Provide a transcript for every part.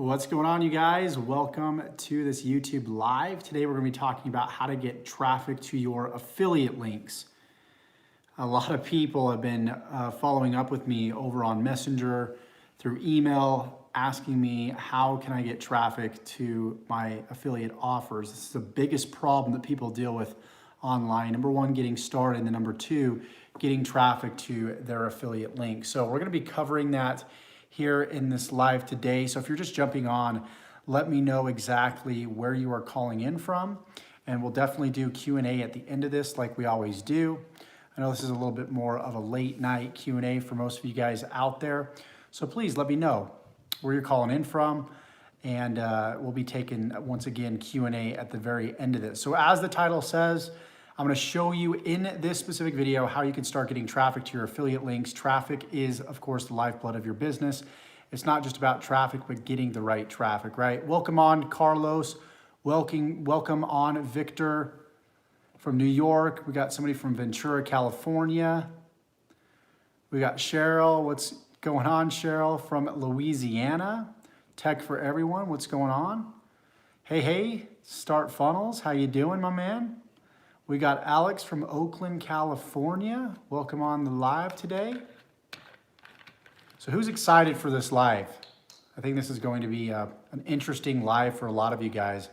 What's going on, you guys? Welcome to this YouTube Live. Today we're going to be talking about how to get traffic to your affiliate links. A lot of people have been following up with me over on Messenger, through email, asking me how can I get traffic to my affiliate offers. This is the biggest problem that people deal with online. Number one, getting started, and then number two, getting traffic to their affiliate link. So we're going to be covering that here in this live today. So if you're just jumping on, let me know exactly where you are calling in from, and we'll definitely do Q&A at the end of this like we always do. I know this is a little bit more of a late night Q&A for most of you guys out there. So please let me know where you're calling in from, and we'll be taking, once again, Q&A at the very end of this. So as the title says, I'm going to show you in this specific video how you can start getting traffic to your affiliate links. Traffic is, of course, the lifeblood of your business. It's not just about traffic, but getting the right traffic, right? Welcome on, Carlos. Welcome on, Victor from New York. We got somebody from Ventura, California. We got Cheryl. What's going on, Cheryl, from Louisiana? Tech for everyone. What's going on? Hey, Start Funnels. How you doing, my man? We got Alex from Oakland, California. Welcome on the live today. So who's excited for this live? I think this is going to be an interesting live for a lot of you guys.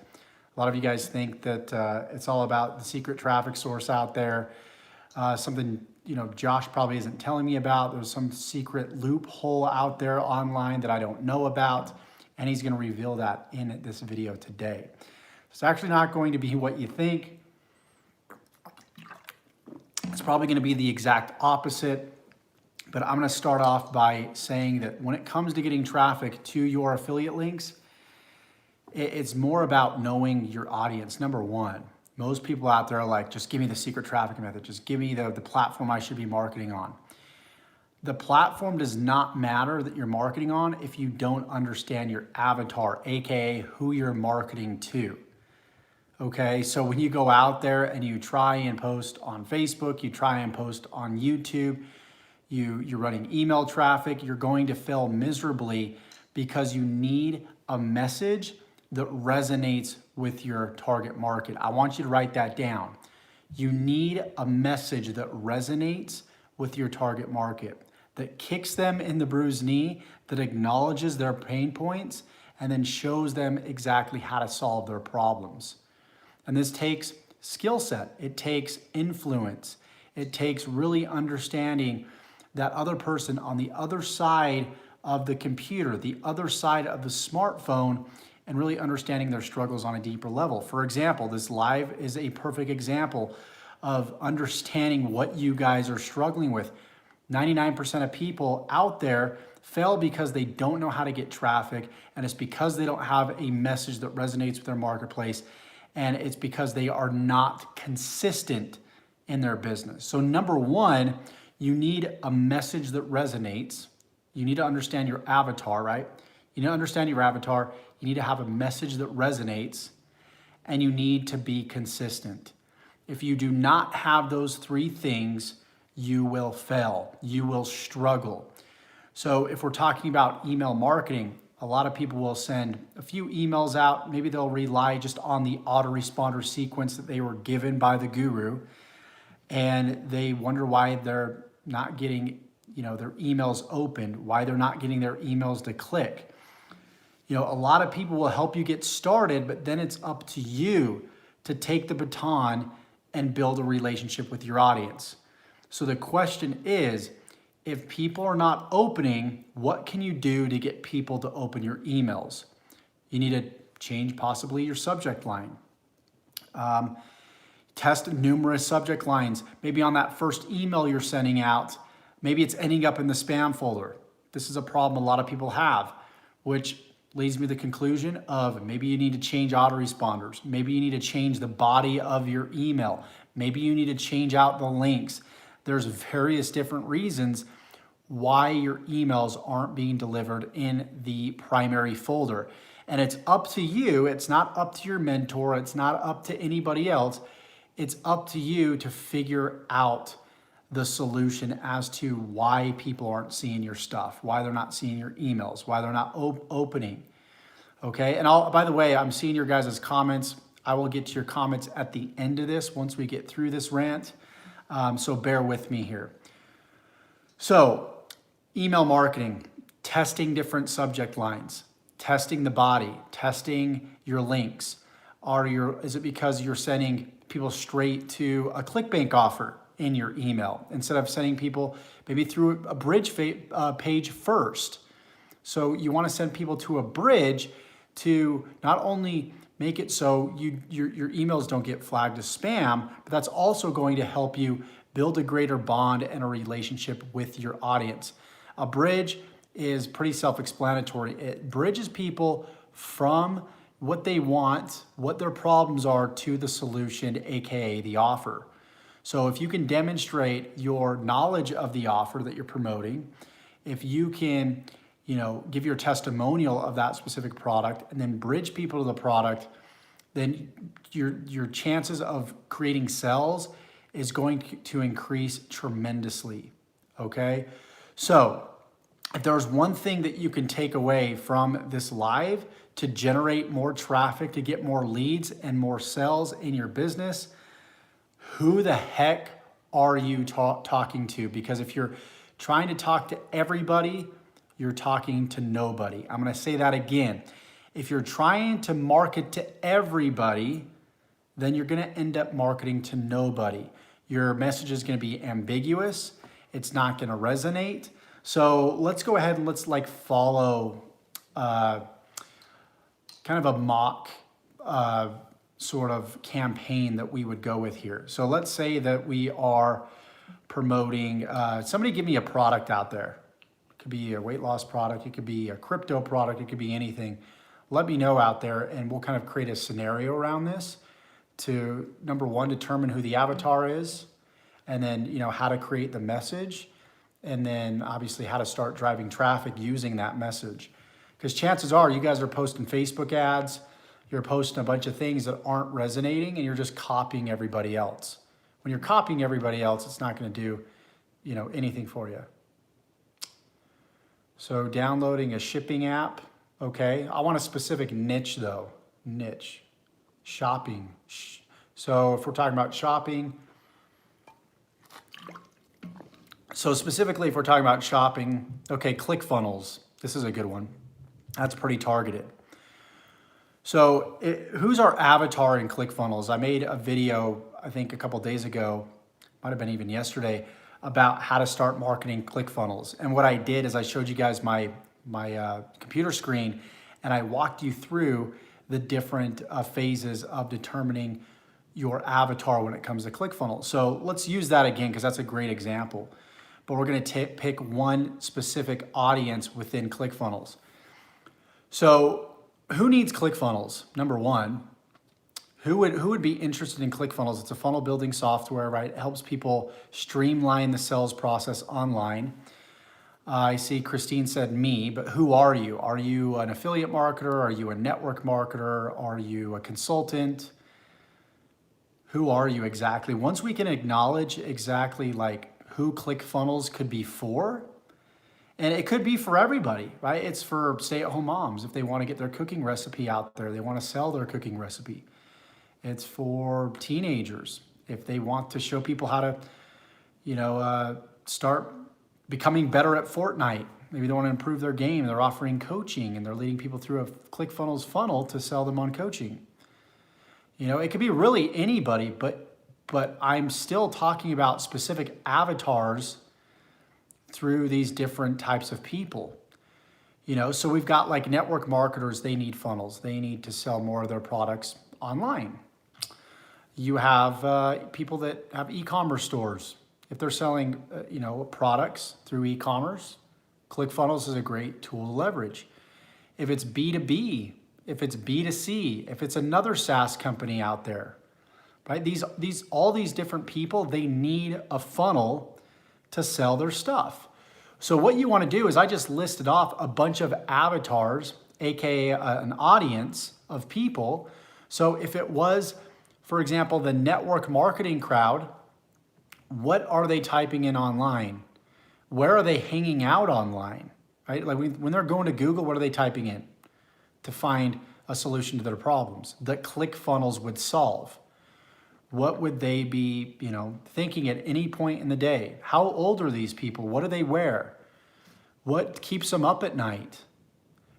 A lot of you guys think that it's all about the secret traffic source out there. Something, Josh probably isn't telling me about. There's some secret loophole out there online that I don't know about, and he's going to reveal that in this video today. It's actually not going to be what you think. It's probably going to be the exact opposite, but I'm going to start off by saying that when it comes to getting traffic to your affiliate links, it's more about knowing your audience. Number one, most people out there are like, just give me the secret traffic method. Just give me the platform I should be marketing on. The platform does not matter that you're marketing on if you don't understand your avatar, AKA who you're marketing to. Okay, so when you go out there and you try and post on Facebook, you try and post on YouTube, you're running email traffic, you're going to fail miserably because you need a message that resonates with your target market. I want you to write that down. You need a message that resonates with your target market, that kicks them in the bruised knee, that acknowledges their pain points, and then shows them exactly how to solve their problems. And this takes skill set, it takes influence, it takes really understanding that other person on the other side of the computer, the other side of the smartphone, and really understanding their struggles on a deeper level. For example, this live is a perfect example of understanding what you guys are struggling with. 99% of people out there fail because they don't know how to get traffic, and it's because they don't have a message that resonates with their marketplace. And it's because they are not consistent in their business. So number one, you need a message that resonates. You need to understand your avatar, right? You need to understand your avatar. You need to have a message that resonates, and you need to be consistent. If you do not have those three things, you will fail. You will struggle. So if we're talking about email marketing, a lot of people will send a few emails out. Maybe they'll rely just on the autoresponder sequence that they were given by the guru, and they wonder why they're not getting, their emails opened, why they're not getting their emails to click. A lot of people will help you get started, but then it's up to you to take the baton and build a relationship with your audience. So the question is, if people are not opening, what can you do to get people to open your emails? You need to change possibly your subject line. Test numerous subject lines. Maybe on that first email you're sending out, maybe it's ending up in the spam folder. This is a problem a lot of people have, which leads me to the conclusion of maybe you need to change autoresponders. Maybe you need to change the body of your email. Maybe you need to change out the links. There's various different reasons why your emails aren't being delivered in the primary folder. And it's up to you. It's not up to your mentor. It's not up to anybody else. It's up to you to figure out the solution as to why people aren't seeing your stuff, why they're not seeing your emails, why they're not opening. Okay, and by the way, I'm seeing your guys' comments. I will get to your comments at the end of this once we get through this rant. So bear with me here. So email marketing, testing different subject lines, testing the body, testing your links. Is it because you're sending people straight to a ClickBank offer in your email instead of sending people maybe through a bridge page first? So you want to send people to a bridge to not only make it so your emails don't get flagged as spam, but that's also going to help you build a greater bond and a relationship with your audience. A bridge is pretty self-explanatory. It bridges people from what they want, what their problems are, to the solution, AKA the offer. So if you can demonstrate your knowledge of the offer that you're promoting, if you can, give your testimonial of that specific product and then bridge people to the product, then your chances of creating sales is going to increase tremendously, okay? So if there's one thing that you can take away from this live to generate more traffic, to get more leads and more sales in your business, who the heck are you talking to? Because if you're trying to talk to everybody, you're talking to nobody. I'm gonna say that again. If you're trying to market to everybody, then you're gonna end up marketing to nobody. Your message is gonna be ambiguous. It's not gonna resonate. So let's go ahead and let's follow kind of a mock sort of campaign that we would go with here. So let's say that we are promoting, somebody give me a product out there. It could be a weight loss product, it could be a crypto product, it could be anything. Let me know out there and we'll kind of create a scenario around this to, number one, determine who the avatar is, and then how to create the message, and then obviously how to start driving traffic using that message. Because chances are you guys are posting Facebook ads, you're posting a bunch of things that aren't resonating, and you're just copying everybody else. When you're copying everybody else, it's not going to do anything for you. So downloading a shipping app. Okay, I want a specific niche though. Niche. Shopping. So if we're talking about shopping, so specifically if we're talking about shopping, okay, ClickFunnels. This is a good one. That's pretty targeted. So who's our avatar in ClickFunnels? I made a video, I think a couple days ago, might have been even yesterday, about how to start marketing ClickFunnels. And what I did is I showed you guys my computer screen, and I walked you through the different phases of determining your avatar when it comes to ClickFunnels. So let's use that again because that's a great example. But we're going to pick one specific audience within ClickFunnels. So who needs ClickFunnels? Number one, who would be interested in ClickFunnels? It's a funnel building software, right? It helps people streamline the sales process online. I see Christine said me, but who are you? Are you an affiliate marketer? Are you a network marketer? Are you a consultant? Who are you exactly? Once we can acknowledge exactly who ClickFunnels could be for, and it could be for everybody, right? It's for stay-at-home moms if they want to get their cooking recipe out there, they want to sell their cooking recipe. It's for teenagers if they want to show people how to, start becoming better at Fortnite. Maybe they want to improve their game. They're offering coaching and they're leading people through a ClickFunnels funnel to sell them on coaching. It could be really anybody, but I'm still talking about specific avatars through these different types of people. So we've got network marketers, they need funnels. They need to sell more of their products online. You have people that have e-commerce stores. If they're selling, products through e-commerce, ClickFunnels is a great tool to leverage. If it's B2B, if it's B2C, if it's another SaaS company out there, right? All these different people, they need a funnel to sell their stuff. So what you want to do is I just listed off a bunch of avatars, AKA an audience of people. So if it was, for example, the network marketing crowd, what are they typing in online? Where are they hanging out online, right? When they're going to Google, what are they typing in? to find a solution to their problems that ClickFunnels would solve? What would they be, thinking at any point in the day? How old are these people? What do they wear? What keeps them up at night?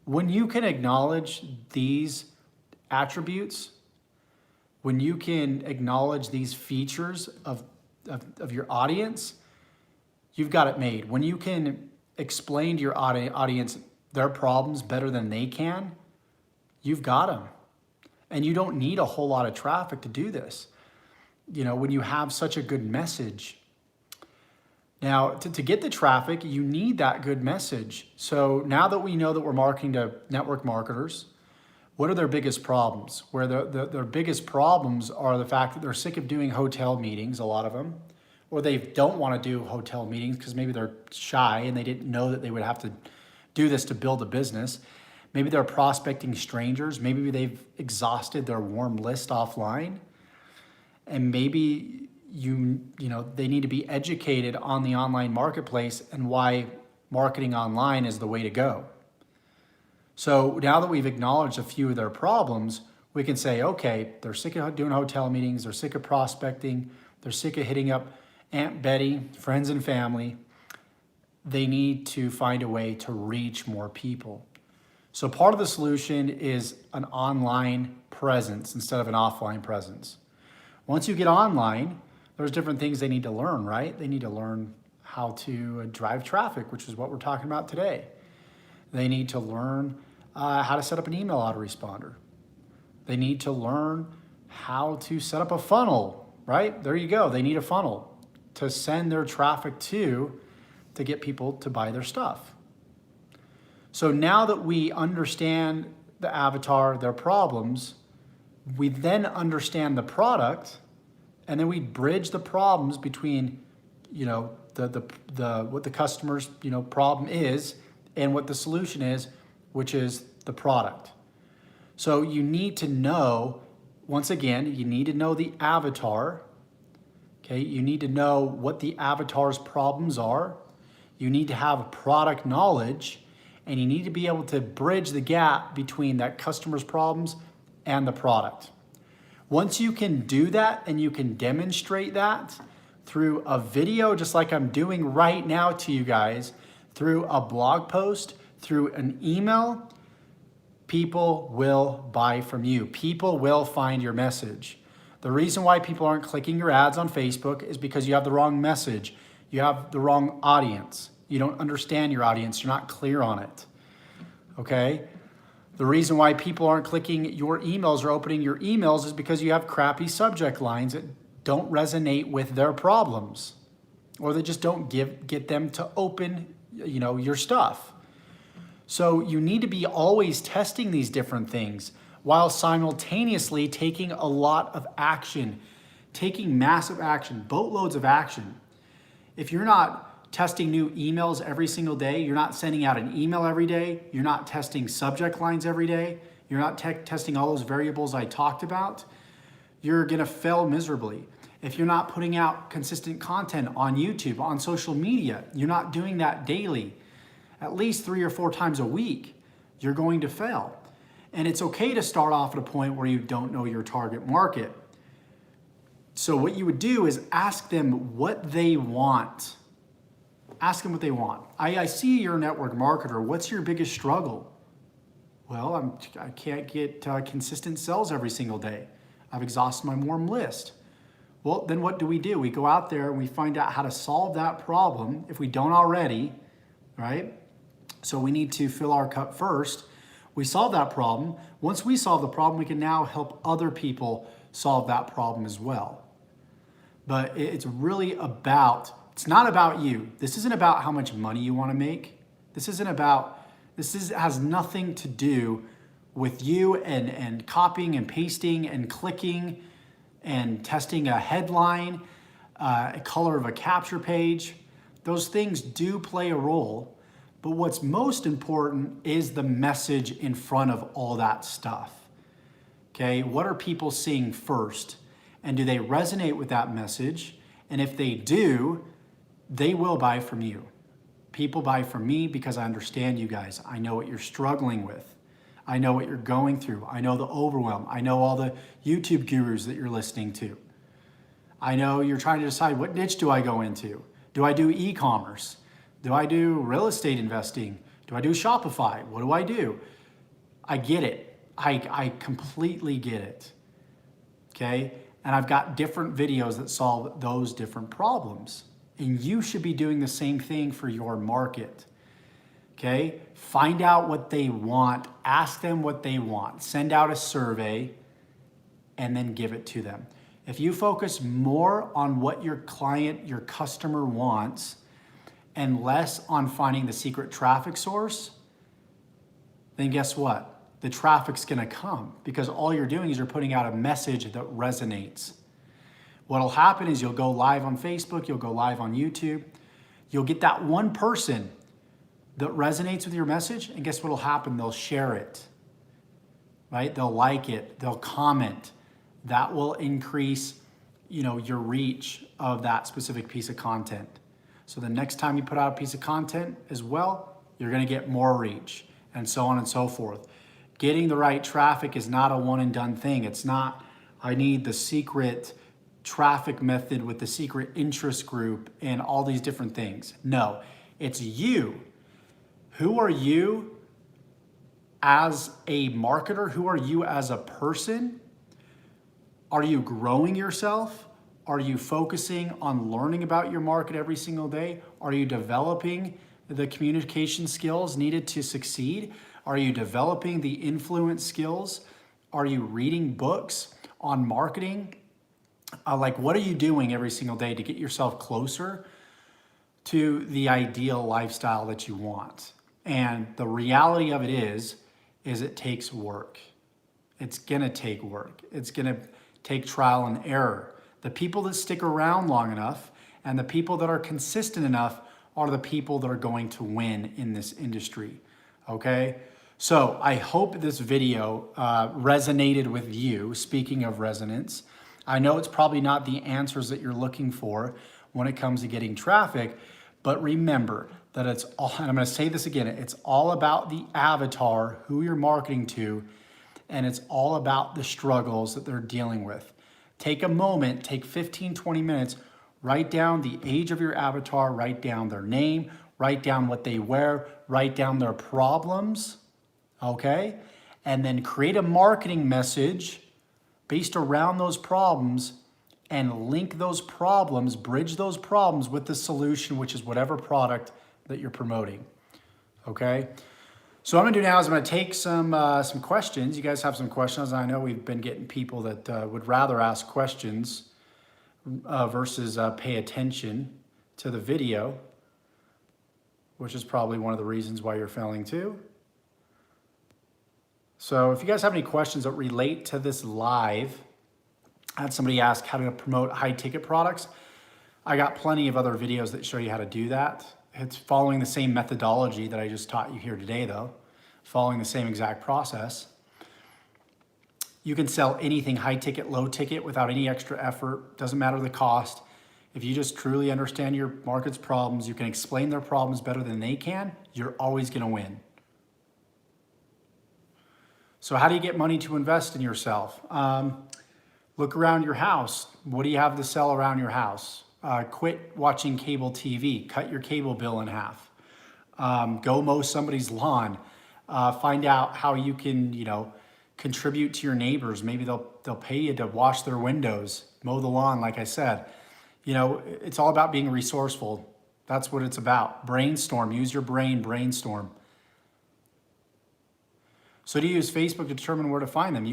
When you can acknowledge these attributes, when you can acknowledge these features of your audience, you've got it made. When you can explain to your audience their problems better than they can, you've got them. And you don't need a whole lot of traffic to do this. When you have such a good message. Now, to get the traffic, you need that good message. So now that we know that we're marketing to network marketers, what are their biggest problems? Where their biggest problems are the fact that they're sick of doing hotel meetings, a lot of them, or they don't want to do hotel meetings because maybe they're shy and they didn't know that they would have to do this to build a business. Maybe they're prospecting strangers. Maybe they've exhausted their warm list offline. And maybe they need to be educated on the online marketplace and why marketing online is the way to go. So now that we've acknowledged a few of their problems, we can say, okay, they're sick of doing hotel meetings, they're sick of prospecting, they're sick of hitting up Aunt Betty, friends and family. They need to find a way to reach more people. So part of the solution is an online presence instead of an offline presence. Once you get online, there's different things they need to learn, right? They need to learn how to drive traffic, which is what we're talking about today. They need to learn how to set up an email autoresponder. They need to learn how to set up a funnel, right? There you go. They need a funnel to send their traffic to get people to buy their stuff. So now that we understand the avatar, their problems, we then understand the product, and then we bridge the problems between, what the customer's, problem is and what the solution is, which is the product. So you need to know, once again, you need to know the avatar. Okay, you need to know what the avatar's problems are. You need to have product knowledge, and you need to be able to bridge the gap between that customer's problems and the product. Once you can do that and you can demonstrate that through a video, just like I'm doing right now to you guys, through a blog post, through an email, people will buy from you. People will find your message. The reason why people aren't clicking your ads on Facebook is because you have the wrong message. You have the wrong audience. You don't understand your audience. You're not clear on it. Okay? The reason why people aren't clicking your emails or opening your emails is because you have crappy subject lines that don't resonate with their problems, or they just don't get them to open, your stuff. So you need to be always testing these different things while simultaneously taking a lot of action, taking massive action, boatloads of action. If you're not testing new emails every single day, you're not sending out an email every day, you're not testing subject lines every day, you're not testing all those variables I talked about, you're gonna fail miserably. If you're not putting out consistent content on YouTube, on social media, you're not doing that daily, at least 3 or 4 times a week, you're going to fail. And it's okay to start off at a point where you don't know your target market. So what you would do is ask them what they want. Ask them what they want. I see you're a network marketer. What's your biggest struggle? Well, I can't get consistent sales every single day. I've exhausted my warm list. Well, then what do? We go out there and we find out how to solve that problem if we don't already, right? So we need to fill our cup first. We solve that problem. Once we solve the problem, we can now help other people solve that problem as well. But it's really about, it's not about you. This isn't about how much money you want to make. This has nothing to do with you and copying and pasting and clicking and testing a headline, a color of a capture page. Those things do play a role, but what's most important is the message in front of all that stuff. Okay, what are people seeing first? And do they resonate with that message? And if they do, they will buy from you. People buy from me because I understand you guys. I know what you're struggling with. I know what you're going through. I know the overwhelm. I know all the YouTube gurus that you're listening to. I know you're trying to decide, what niche do I go into? Do I do e-commerce? Do I do real estate investing? Do I do Shopify? What do I do? I get it. I completely get it. Okay? And I've got different videos that solve those different problems. And you should be doing the same thing for your market. Okay? Find out what they want. Ask them what they want. Send out a survey and then give it to them. If you focus more on what your client, your customer wants, and less on finding the secret traffic source, then guess what? The traffic's gonna come, because all you're doing is you're putting out a message that resonates. What'll happen is you'll go live on Facebook, you'll go live on YouTube, you'll get that one person that resonates with your message, and guess what'll happen? They'll share it, right? They'll like it, they'll comment. That will increase, your reach of that specific piece of content. So the next time you put out a piece of content as well, you're gonna get more reach, and so on and so forth. Getting the right traffic is not a one and done thing. It's not, I need the secret traffic method with the secret interest group and all these different things. No, it's you. Who are you as a marketer? Who are you as a person? Are you growing yourself? Are you focusing on learning about your market every single day? Are you developing the communication skills needed to succeed? Are you developing the influence skills? Are you reading books on marketing? What are you doing every single day to get yourself closer to the ideal lifestyle that you want? And the reality of it is it takes work. It's gonna take work. It's gonna take trial and error. The people that stick around long enough and the people that are consistent enough are the people that are going to win in this industry, okay? So I hope this video resonated with you. Speaking of resonance, I know it's probably not the answers that you're looking for when it comes to getting traffic, but remember that it's all, and I'm gonna say this again, it's all about the avatar, who you're marketing to, and it's all about the struggles that they're dealing with. Take a moment, take 15, 20 minutes, write down the age of your avatar, write down their name, write down what they wear, write down their problems, okay? And then create a marketing message based around those problems and link those problems, bridge those problems with the solution, which is whatever product that you're promoting, okay? So what I'm gonna do now is I'm gonna take some questions. You guys have some questions. I know we've been getting people that would rather ask questions versus pay attention to the video, which is probably one of the reasons why you're failing too. So if you guys have any questions that relate to this live, I had somebody ask how to promote high ticket products. I got plenty of other videos that show you how to do that. It's following the same methodology that I just taught you here today though, following the same exact process. You can sell anything high ticket, low ticket without any extra effort. Doesn't matter the cost. If you just truly understand your market's problems, you can explain their problems better than they can, you're always gonna win. So how do you get money to invest in yourself? Look around your house. What do you have to sell around your house? Quit watching cable TV. Cut your cable bill in half. Go mow somebody's lawn. Find out how you can, contribute to your neighbors. Maybe they'll pay you to wash their windows, mow the lawn, like I said. It's all about being resourceful. That's what it's about. Brainstorm. Use your brain. Brainstorm. So do you use Facebook to determine where to find them?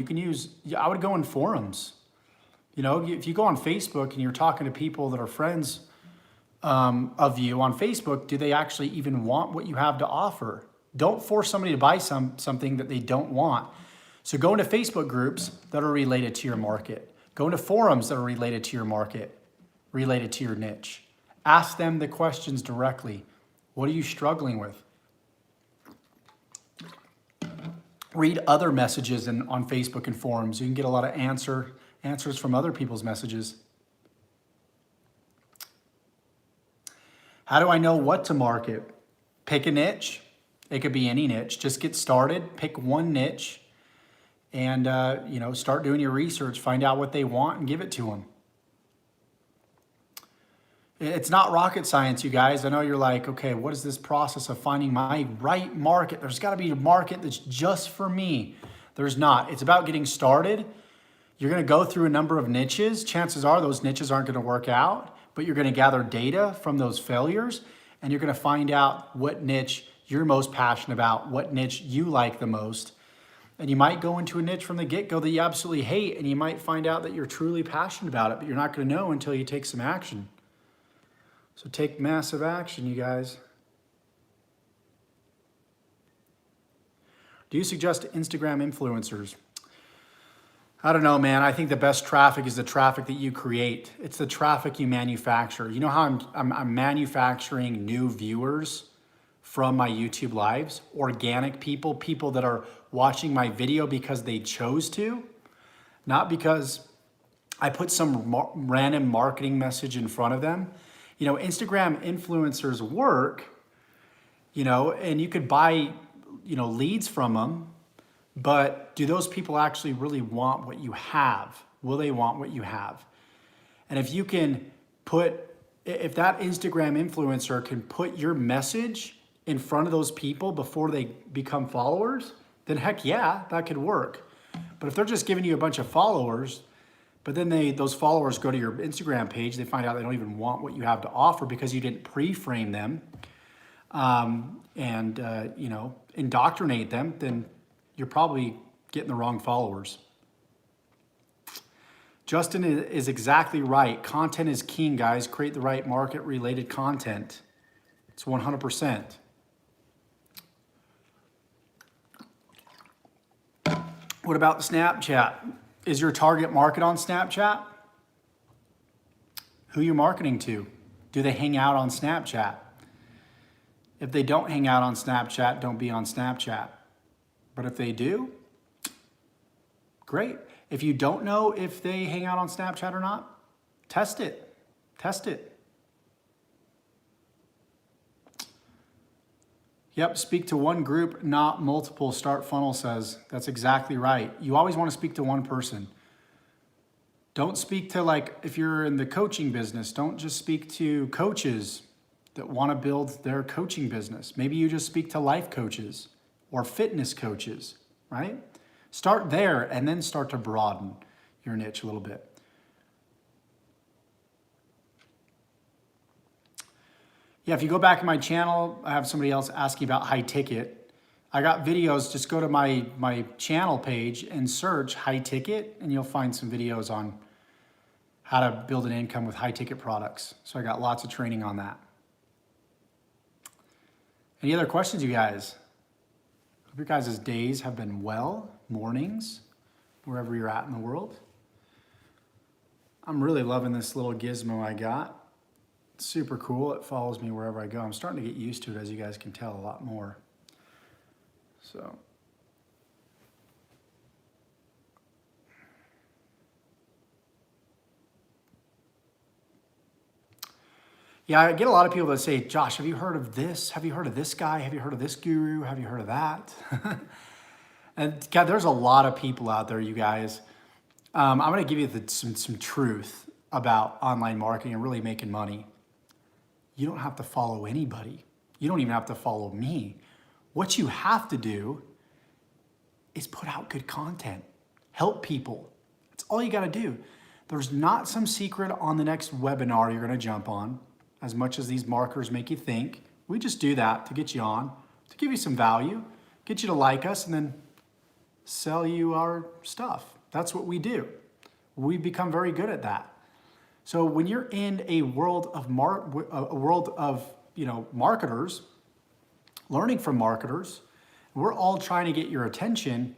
I would go in forums. If you go on Facebook and you're talking to people that are friends of you on Facebook, do they actually even want what you have to offer? Don't force somebody to buy something that they don't want. So go into Facebook groups that are related to your market. Go into forums that are related to your market, related to your niche. Ask them the questions directly. What are you struggling with? Read other messages on Facebook and forums. You can get a lot of answers from other people's messages. How do I know what to market? Pick a niche, It could be any niche. Just get started, pick one niche, and start doing your research, find out what they want and give it to them. It's not rocket science, you guys. I know you're like, okay, what is this process of finding my right market? There's got to be a market that's just for me. There's not. It's about getting started. You're going to go through a number of niches. Chances are those niches aren't going to work out, but you're going to gather data from those failures, and you're going to find out what niche you're most passionate about, what niche you like the most. And you might go into a niche from the get-go that you absolutely hate, and you might find out that you're truly passionate about it, but you're not going to know until you take some action. So take massive action, you guys. Do you suggest Instagram influencers? I don't know, man. I think the best traffic is the traffic that you create. It's the traffic you manufacture. You know how I'm manufacturing new viewers from my YouTube lives? Organic people, people that are watching my video because they chose to, not because I put some random marketing message in front of them. Instagram influencers work, and you could buy, leads from them, but do those people actually really want what you have? Will they want what you have? And if that Instagram influencer can put your message in front of those people before they become followers, then heck yeah, that could work. But if they're just giving you a bunch of followers, but then those followers go to your Instagram page, they find out they don't even want what you have to offer because you didn't pre-frame them and indoctrinate them, then you're probably getting the wrong followers. Justin is exactly right. Content is king, guys. Create the right market-related content. It's 100%. What about Snapchat? Is your target market on Snapchat? Who you're marketing to? Do they hang out on Snapchat? If they don't hang out on Snapchat, don't be on Snapchat. But if they do, great. If you don't know if they hang out on Snapchat or not, test it. Test it. Yep, speak to one group, not multiple. Start Funnel says. That's exactly right. You always want to speak to one person. Don't speak to, if you're in the coaching business, don't just speak to coaches that want to build their coaching business. Maybe you just speak to life coaches or fitness coaches, right? Start there and then start to broaden your niche a little bit. Yeah, if you go back in my channel, I have somebody else asking about high ticket. I got videos, just go to my channel page and search high ticket and you'll find some videos on how to build an income with high ticket products. So I got lots of training on that. Any other questions, you guys? Hope your guys' days have been well, mornings, wherever you're at in the world. I'm really loving this little gizmo I got. It's super cool. It follows me wherever I go. I'm starting to get used to it, as you guys can tell, a lot more. So. Yeah, I get a lot of people that say, Josh, have you heard of this? Have you heard of this guy? Have you heard of this guru? Have you heard of that? And God, there's a lot of people out there, you guys. I'm going to give you some truth about online marketing and really making money. You don't have to follow anybody. You don't even have to follow me. What you have to do is put out good content. Help people. That's all you got to do. There's not some secret on the next webinar you're going to jump on, as much as these marketers make you think. We just do that to get you on, to give you some value, get you to like us, and then sell you our stuff. That's what we do. We've become very good at that. So when you're in a world of marketers, learning from marketers, we're all trying to get your attention.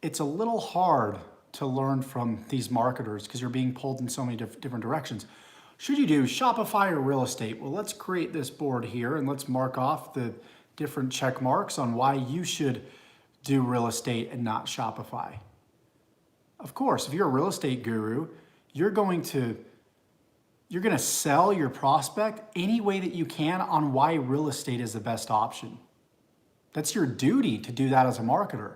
It's a little hard to learn from these marketers because you're being pulled in so many different directions. Should you do Shopify or real estate? Well, let's create this board here and let's mark off the different check marks on why you should do real estate and not Shopify. Of course, if you're a real estate guru, you're going to sell your prospect any way that you can on why real estate is the best option. That's your duty to do that as a marketer.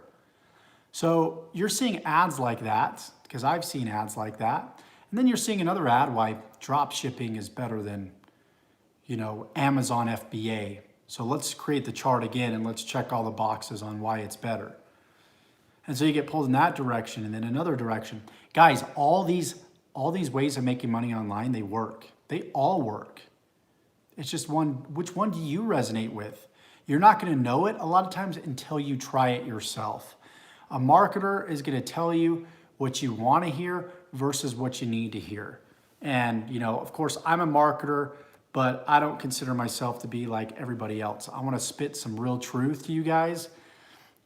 So you're seeing ads like that, because I've seen ads like that. And then you're seeing another ad why drop shipping is better than, Amazon FBA. So let's create the chart again and let's check all the boxes on why it's better. And so you get pulled in that direction and then another direction. Guys, all these ways of making money online, they work. They all work. It's just which one do you resonate with? You're not going to know it a lot of times until you try it yourself. A marketer is going to tell you what you want to hear versus what you need to hear. And, of course, I'm a marketer, but I don't consider myself to be like everybody else. I want to spit some real truth to you guys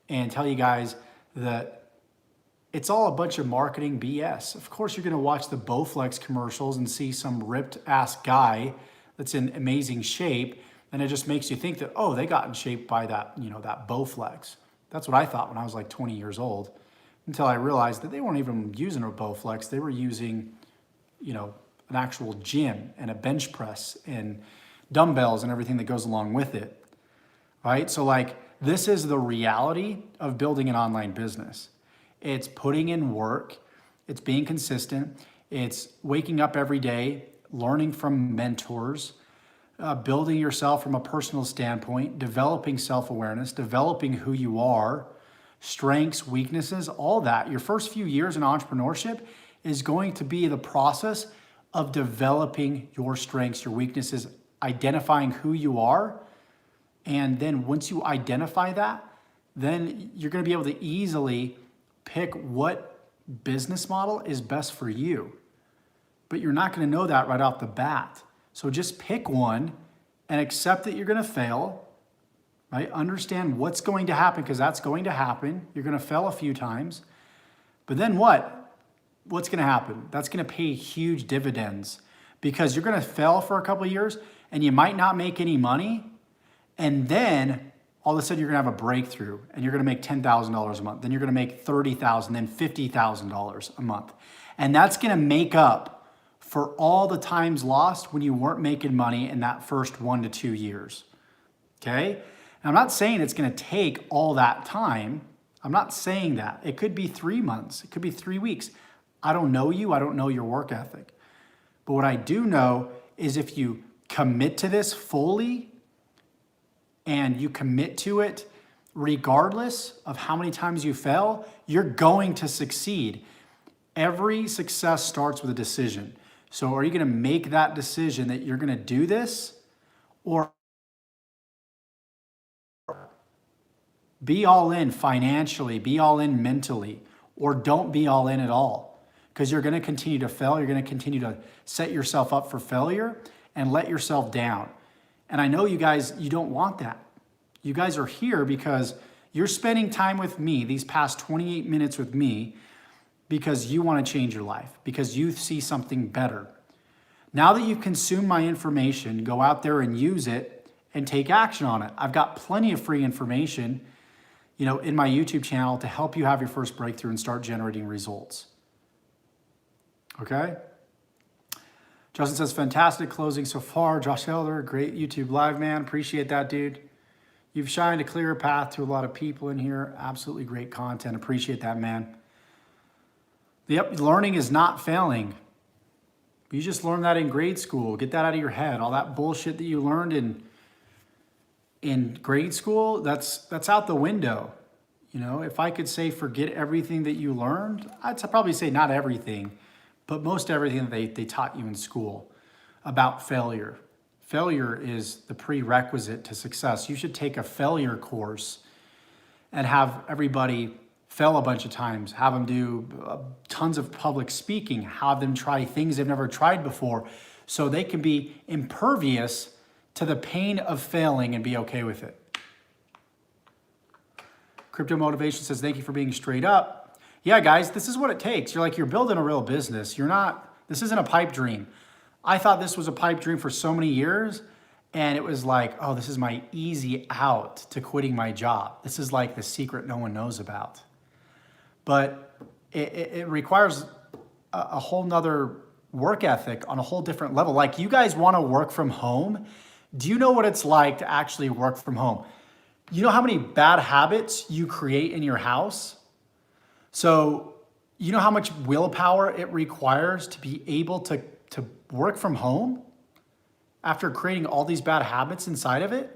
and tell you guys that it's all a bunch of marketing BS. Of course, you're going to watch the Bowflex commercials and see some ripped ass guy that's in amazing shape. And it just makes you think that, oh, they got in shape by that, that Bowflex. That's what I thought when I was like 20 years old, until I realized that they weren't even using a Bowflex. They were using, an actual gym and a bench press and dumbbells and everything that goes along with it, right? So this is the reality of building an online business. It's putting in work. It's being consistent. It's waking up every day, learning from mentors, building yourself from a personal standpoint, developing self-awareness, developing who you are, strengths, weaknesses, all that. Your first few years in entrepreneurship is going to be the process of developing your strengths, your weaknesses, identifying who you are. And then once you identify that, then you're going to be able to easily pick what business model is best for you. But you're not going to know that right off the bat. So just pick one and accept that you're going to fail, right? Understand what's going to happen, because that's going to happen. You're going to fail a few times. But then what? What's going to happen? That's going to pay huge dividends, because you're going to fail for a couple of years and you might not make any money. And then all of a sudden you're going to have a breakthrough and you're going to make $10,000 a month. Then you're going to make $30,000, then $50,000 a month. And that's going to make up for all the times lost when you weren't making money in that first 1 to 2 years. Okay? And I'm not saying it's going to take all that time. I'm not saying that. It could be 3 months. It could be 3 weeks. I don't know you. I don't know your work ethic. But what I do know is if you commit to this fully and you commit to it regardless of how many times you fail, you're going to succeed. Every success starts with a decision. So are you going to make that decision that you're going to do this, or be all in financially, be all in mentally, or don't be all in at all? Because you're going to continue to fail. You're going to continue to set yourself up for failure and let yourself down. And I know you guys, you don't want that. You guys are here because you're spending time with me, these past 28 minutes with me, because you want to change your life, because you see something better. Now that you've consumed my information, go out there and use it and take action on it. I've got plenty of free information, in my YouTube channel to help you have your first breakthrough and start generating results. Okay? Justin says, fantastic closing so far. Josh Elder, great YouTube live, man. Appreciate that, dude. You've shined a clearer path to a lot of people in here. Absolutely great content. Appreciate that, man. Yep, learning is not failing. You just learned that in grade school. Get that out of your head. All that bullshit that you learned in grade school, that's out the window. If I could say forget everything that you learned, I'd probably say not everything, but most everything that they taught you in school about failure. Failure is the prerequisite to success. You should take a failure course and have everybody fail a bunch of times, have them do tons of public speaking, have them try things they've never tried before so they can be impervious to the pain of failing and be okay with it. Crypto Motivation says, thank you for being straight up. Yeah, guys, this is what it takes. You're building a real business. This isn't a pipe dream. I thought this was a pipe dream for so many years, and it was like, oh, this is my easy out to quitting my job. This is like the secret no one knows about. But it requires a whole nother work ethic on a whole different level. Like, you guys want to work from home. Do you know what it's like to actually work from home? You know how many bad habits you create in your house? So you know how much willpower it requires to be able to work from home after creating all these bad habits inside of it?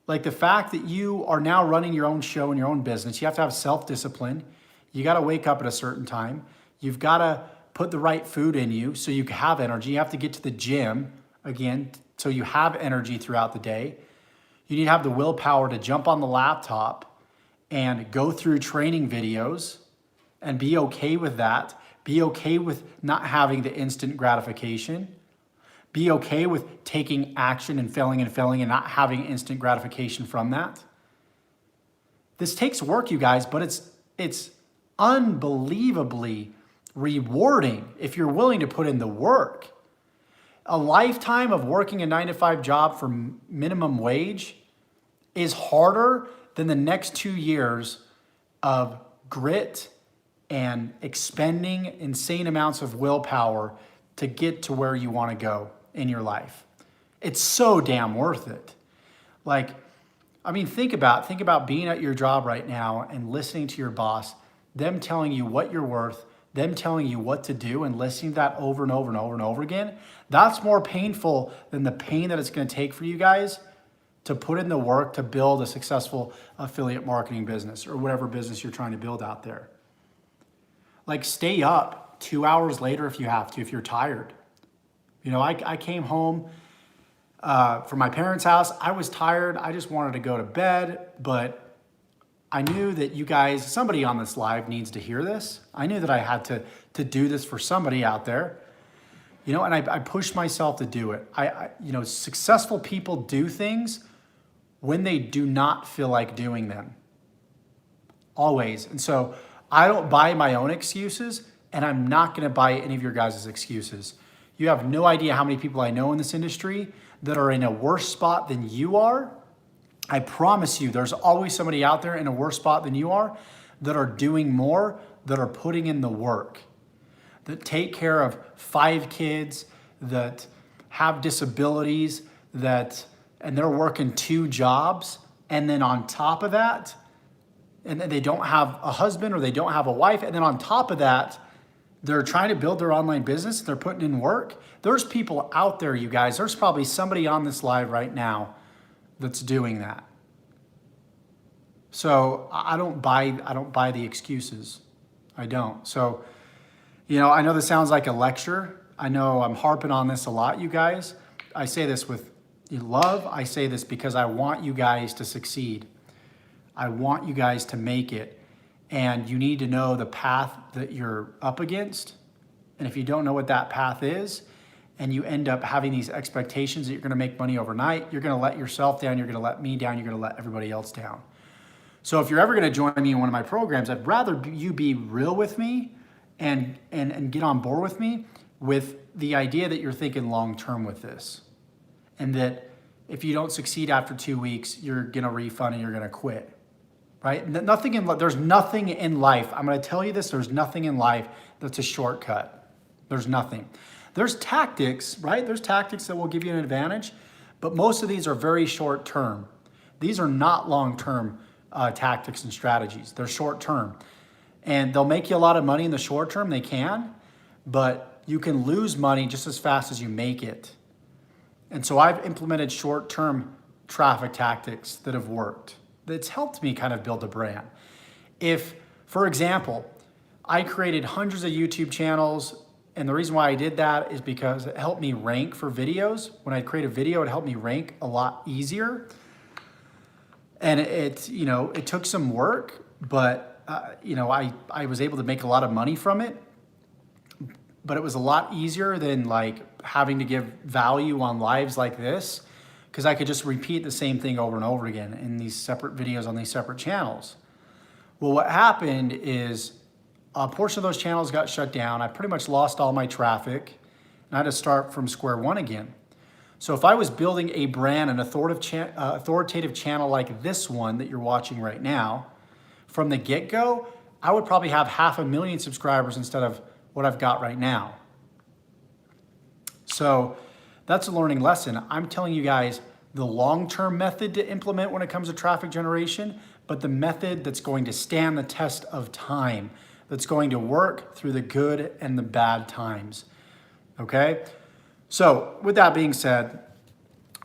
Like the fact that you are now running your own show and your own business, you have to have self-discipline. You got to wake up at a certain time. You've got to put the right food in you so you can have energy. You have to get to the gym again so you have energy throughout the day. You need to have the willpower to jump on the laptop and go through training videos and be okay with that. Be okay with not having the instant gratification. Be okay with taking action and failing and not having instant gratification from that. This takes work, you guys, but it's unbelievably rewarding if you're willing to put in the work. A lifetime of working a 9-to-5 job for minimum wage is harder than the next 2 years of grit and expending insane amounts of willpower to get to where you want to go in your life. It's so damn worth it. Like, I mean, think about being at your job right now and listening to your boss, them telling you what you're worth, them telling you what to do and listening to that over and over and over and over again. That's more painful than the pain that it's going to take for you guys to put in the work to build a successful affiliate marketing business or whatever business you're trying to build out there. Like, stay up 2 hours later if you have to, if you're tired. You know, I came home from my parents' house. I was tired. I just wanted to go to bed, but I knew that you guys, somebody on this live needs to hear this. I knew that I had to do this for somebody out there, you know, and I pushed myself to do it. You know, successful people do things when they do not feel like doing them. Always. And so I don't buy my own excuses, and I'm not going to buy any of your guys' excuses. You have no idea how many people I know in this industry that are in a worse spot than you are. I promise you, there's always somebody out there in a worse spot than you are that are doing more, that are putting in the work, that take care of 5 kids, that have disabilities, and they're working 2 jobs. And then on top of that, and then they don't have a husband or they don't have a wife. And then on top of that, they're trying to build their online business. They're putting in work. There's people out there, you guys. There's probably somebody on this live right now that's doing that. So I don't buy the excuses. I don't. So, you know, I know this sounds like a lecture. I know I'm harping on this a lot, you guys. I say this with love. I say this because I want you guys to succeed. I want you guys to make it. And you need to know the path that you're up against. And if you don't know what that path is, and you end up having these expectations that you're going to make money overnight, you're going to let yourself down, you're going to let me down, you're going to let everybody else down. So if you're ever going to join me in one of my programs, I'd rather you be real with me and get on board with me with the idea that you're thinking long-term with this. And that if you don't succeed after 2 weeks, you're going to refund and you're going to quit. Right? There's nothing in life. I'm going to tell you this. There's nothing in life that's a shortcut. There's nothing. There's tactics, right? There's tactics that will give you an advantage, but most of these are very short term. These are not long-term tactics and strategies. They're short term, and they'll make you a lot of money in the short term. They can, but you can lose money just as fast as you make it. And so I've implemented short-term traffic tactics that have worked. That's helped me kind of build a brand. If, for example, I created hundreds of YouTube channels, and the reason why I did that is because it helped me rank for videos. When I create a video, it helped me rank a lot easier. And it took some work, but I was able to make a lot of money from it. But it was a lot easier than like having to give value on lives like this, because I could just repeat the same thing over and over again in these separate videos on these separate channels. Well, what happened is a portion of those channels got shut down. I pretty much lost all my traffic, and I had to start from square one again. So if I was building a brand, an authoritative channel like this one that you're watching right now, from the get-go, I would probably have 500,000 subscribers instead of what I've got right now. So that's a learning lesson. I'm telling you guys, the long-term method to implement when it comes to traffic generation, but the method that's going to stand the test of time, that's going to work through the good and the bad times. Okay? So with that being said,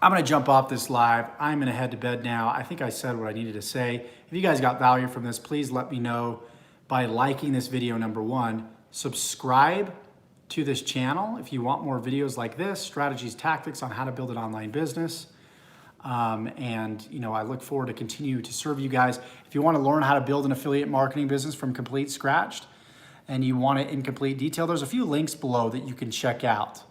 I'm going to jump off this live. I'm going to head to bed now. I think I said what I needed to say. If you guys got value from this, please let me know by liking this video, number one. Subscribe to this channel if you want more videos like this, strategies, tactics on how to build an online business. And I look forward to continue to serve you guys. If you want to learn how to build an affiliate marketing business from complete scratch and you want it in complete detail, there's a few links below that you can check out.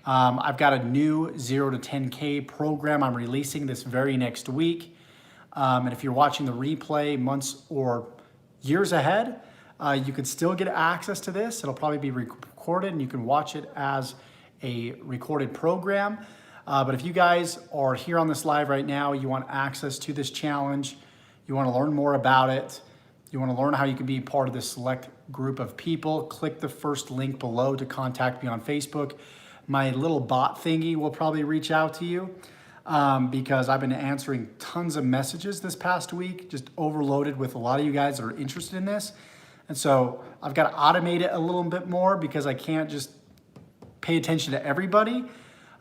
I've got a new 0 to 10K program I'm releasing this very next week. And if you're watching the replay months or years ahead, you could still get access to this. It'll probably be recorded and you can watch it as a recorded program. But if you guys are here on this live right now, you want access to this challenge, you want to learn more about it, you want to learn how you can be part of this select group of people, click the first link below to contact me on Facebook. My little bot thingy will probably reach out to you because I've been answering tons of messages this past week, just overloaded with a lot of you guys that are interested in this. And so I've got to automate it a little bit more because I can't just pay attention to everybody.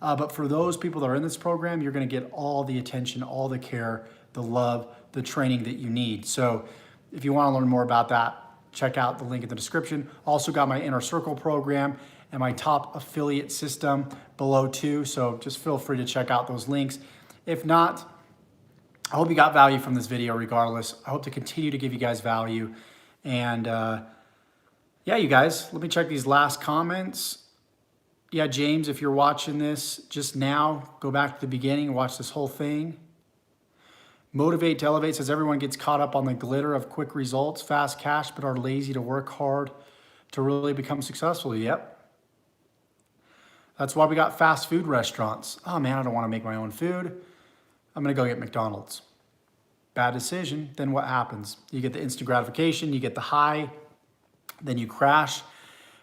But for those people that are in this program, you're going to get all the attention, all the care, the love, the training that you need. So if you want to learn more about that, check out the link in the description. Also got my Inner Circle program and my top affiliate system below too. So just feel free to check out those links. If not, I hope you got value from this video regardless. I hope to continue to give you guys value. And yeah, you guys, let me check these last comments. Yeah, James, if you're watching this just now, go back to the beginning and watch this whole thing. Motivate to Elevate says everyone gets caught up on the glitter of quick results, fast cash, but are lazy to work hard to really become successful. Yep. That's why we got fast food restaurants. Oh man, I don't want to make my own food. I'm going to go get McDonald's. Bad decision. Then what happens? You get the instant gratification, you get the high, then you crash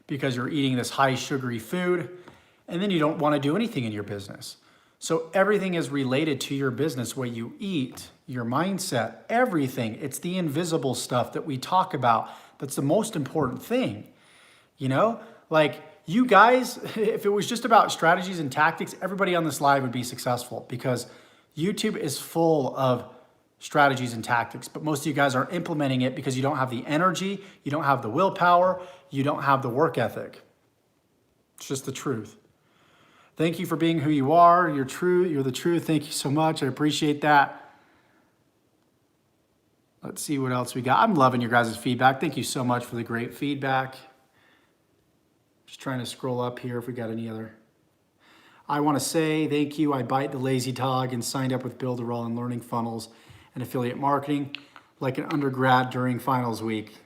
because you're eating this high sugary food, and then you don't want to do anything in your business. So everything is related to your business, what you eat, your mindset, everything. It's the invisible stuff that we talk about that's the most important thing. Like you guys, if it was just about strategies and tactics, everybody on this live would be successful because YouTube is full of strategies and tactics, but most of you guys aren't implementing it because you don't have the energy, you don't have the willpower, you don't have the work ethic. It's just the truth. Thank you for being who you are. You're true. You're the truth. Thank you so much. I appreciate that. Let's see what else we got. I'm loving your guys' feedback. Thank you so much for the great feedback. Just trying to scroll up here if we got any other. I want to say thank you. I bite the lazy dog and signed up with Builderall and Learning Funnels and affiliate marketing like an undergrad during finals week.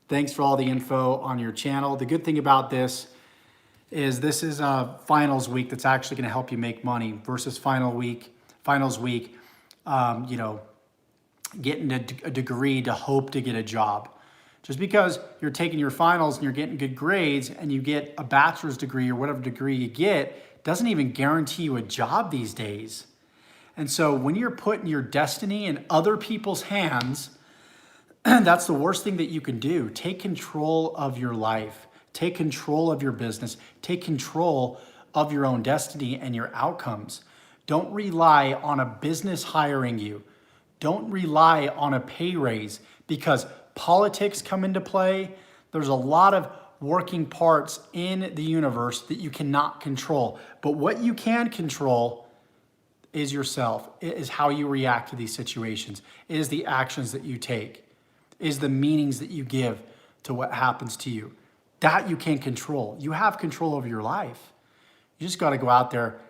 Thanks for all the info on your channel. The good thing about this is a finals week that's actually going to help you make money versus finals week, getting a degree to hope to get a job. Just because you're taking your finals and you're getting good grades and you get a bachelor's degree or whatever degree you get doesn't even guarantee you a job these days. And so when you're putting your destiny in other people's hands, that's the worst thing that you can do. Take control of your life. Take control of your business. Take control of your own destiny and your outcomes. Don't rely on a business hiring you. Don't rely on a pay raise because politics come into play. There's a lot of working parts in the universe that you cannot control. But what you can control is yourself. It is how you react to these situations. It is the actions that you take. It is the meanings that you give to what happens to you. That you can control. You have control over your life. You just got to go out there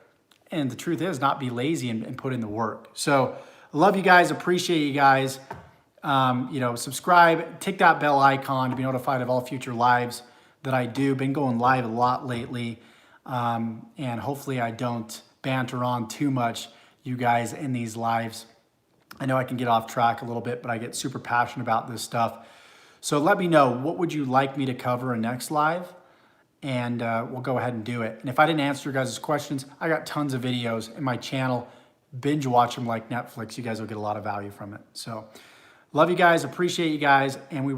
and the truth is not be lazy and put in the work. So I love you guys. Appreciate you guys. Subscribe, tick that bell icon to be notified of all future lives that I do. Been going live a lot lately. And hopefully I don't banter on too much you guys in these lives. I know I can get off track a little bit, but I get super passionate about this stuff. So let me know, what would you like me to cover in next live? And we'll go ahead and do it. And if I didn't answer your guys' questions, I got tons of videos in my channel binge watch them like Netflix. You guys will get a lot of value from it. So love you guys, appreciate you guys, and we